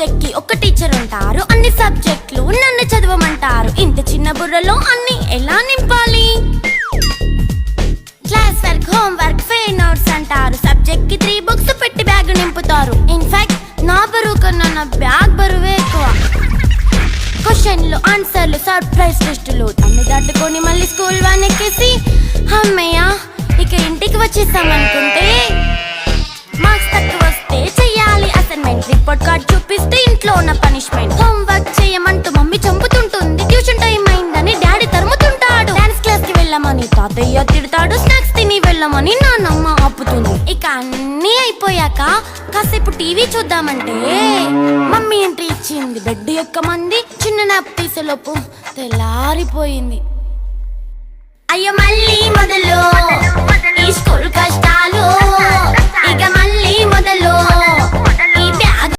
Subject కి ఒక teacher ఉంటారు, అన్ని సబ్జెక్టులు నన్ను చదవమంటారు. ఇంత చిన్న బుర్రలో అన్ని ఎలా నింపాలి? Class work, home work, fair notes అంటారు. సబ్జెక్ట్ కి 3 బుక్స్ పెట్టి బ్యాగ్ నింపుతారు. ఇన్ఫాక్ట్ నా బరువు కన్నా నా బ్యాగ్ బరువే ఎక్కువ. క్వశ్చన్లు, ఆన్సర్లు, సర్ప్రైజ్ టెస్టులు అన్ని దాటుకొని మళ్ళీ స్కూల్ వ్యాన్ ఎక్కేసి అమ్మయ్య ఇక ఇంటికి వచ్చేసామనుకుంటే మార్క్స్ తక్కువ వస్తే చెయ్యాలి అసైన్మెంట్. రిపోర్ట్ కార్డ్ చూపిస్తే ఇంట్లో ఉన్న పనిష్మెంట్. హోమ్ వర్క్ చేయమంటూ మమ్మీ చంపుతుంటుంది. ట్యూషన్ టైం అయిందని డాడీ తరుముతుంటాడు. డాన్స్ క్లాస్ కి వెళ్ళమని తాతయ్య తిడతాడు. స్నాక్స్ తిని వెళ్ళమని నాన్నమ్మ ఆపుతుంది. ఇక అన్నీ అయిపోయాక కాసేపు టీవీ చూద్దామంటే మమ్మీ ఎంట్రీ ఇచ్చింది. బెడ్ ఎక్కమంది. చిన్న నాప్ తీసేలోపు తెల్లారిపోయింది. అయ్యో మళ్ళీ మొదలు ఈ స్కూల్ కష్టాలు. ఇక